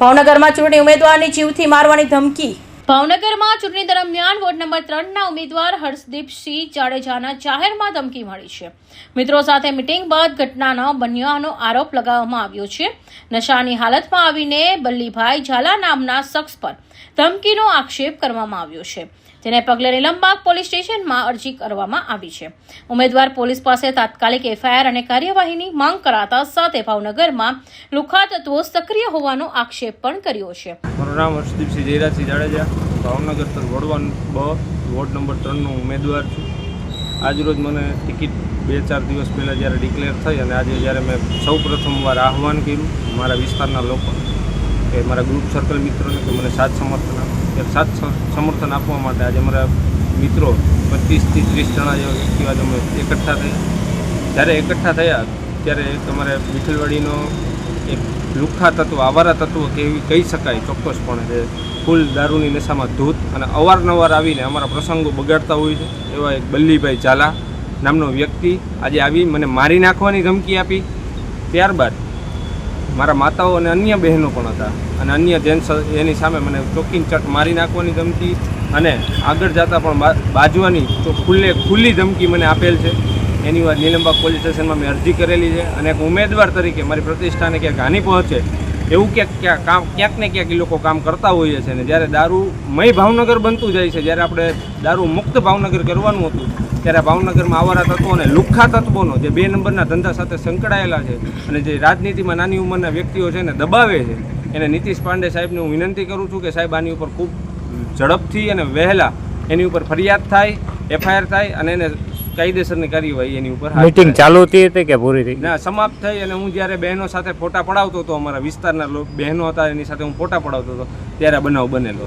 ભાવનગરમાં ચૂંટણી ઉમેદવારની જીવથી મારવાની ધમકી. ભાવનગરમાં ચૂંટણી દરમિયાન વોર્ડ નંબર 3ના ઉમેદવાર હર્ષદીપસિંહ જાડેજાના જાહેરમાં ધમકી મળી છે. મિત્રો સાથે મીટિંગ બાદ ઘટના ન બન્યાનો આરોપ લગાવવામાં આવ્યો છે. નશાની હાલતમાં આવીને બલ્લીભાઈ ઝાલા નામના શખ્સ પર ધમકીનો આક્ષેપ કરવામાં આવ્યો છે. જેને પગલે નીલમબાગ પોલીસ સ્ટેશનમાં અરજી કરવામાં આવી છે. ઉમેદવાર પોલીસ પાસે તાત્કાલિક એફઆઈઆર અને કાર્યવાહીની માંગ કરાતા સાથે ભાવનગરમાં લુખ્ખા તત્વો સક્રિય હોવાનો આક્ષેપ પણ કર્યો છે. મારું નામ Harshdeepsinh Jayrajsinh Jadeja, Bhavnagar ward 1 ward number 3નો ઉમેદવાર છું. આજરોજ મને ટિકિટ 2-4 દિવસ પહેલાં જ્યારે ડિક્લેર થઈ અને આજે જ્યારે મેં સૌ પ્રથમવાર આહવાન કર્યું મારા વિસ્તારના લોકો કે મારા ગ્રુપ સર્કલ મિત્રોને કે મને સાથ સમર્થન આપવા માટે આજે મારા મિત્રો 25 થી 30 જણા જેવા વ્યક્તિઓ આજે અમે એકઠા થયા. જ્યારે એકઠા થયા ત્યારે તમારે વિઠ્ઠલવાડીનો એક લુખ્ખા તત્વ, આવારા તત્વ કેવી કહી શકાય ચોક્કસપણે, જે ફૂલ દારૂની નશામાં ધૂત અને અવારનવાર આવીને અમારા પ્રસંગો બગાડતા હોય છે એવા એક બલ્લીભાઈ ઝાલા નામનો વ્યક્તિ આજે આવી મને મારી નાખવાની ધમકી આપી. ત્યારબાદ મારા માતાઓ અને અન્ય બહેનો પણ હતા અને અન્ય જેન્ટ્સ એની સામે મને ચોકીન ચટ મારી નાખવાની ધમકી અને આગળ જતાં પણ બાજવાની તો ખુલ્લી ધમકી મને આપેલ છે. એની વાત નીલમબાગ પોલીસ સ્ટેશનમાં મેં અરજી કરેલી છે અને એક ઉમેદવાર તરીકે મારી પ્રતિષ્ઠાને ક્યાંક હાનિ પહોંચે એવું ક્યાંક ને ક્યાંક એ લોકો કામ કરતા હોઈએ છે. અને જ્યારે દારૂમય ભાવનગર બનતું જાય છે, જ્યારે આપણે દારૂ મુક્ત ભાવનગર કરવાનું હતું ત્યારે ભાવનગરમાં આવારા તત્વો અને લુખ્ખા તત્વોનો જે 2 નંબરના ધંધા સાથે સંકળાયેલા છે અને જે રાજનીતિમાં નાની ઉંમરના વ્યક્તિઓ છે ને દબાવે છે, એને નીતિશ પાંડે સાહેબને હું વિનંતી કરું છું કે સાહેબ આની ઉપર ખૂબ ઝડપથી અને વહેલા એની ઉપર ફરિયાદ થાય, એફઆઈઆર થાય અને એને કાયદેસરની કાર્યવાહી એની ઉપર. મીટિંગ ચાલુ હતી કે પૂરી થઈ? ના, સમાપ્ત થઈ. અને હું જ્યારે બહેનો સાથે ફોટા પડાવતો હતો, અમારા વિસ્તારના બહેનો હતા એની સાથે હું ફોટા પડાવતો હતો ત્યારે બનાવ બનેલો.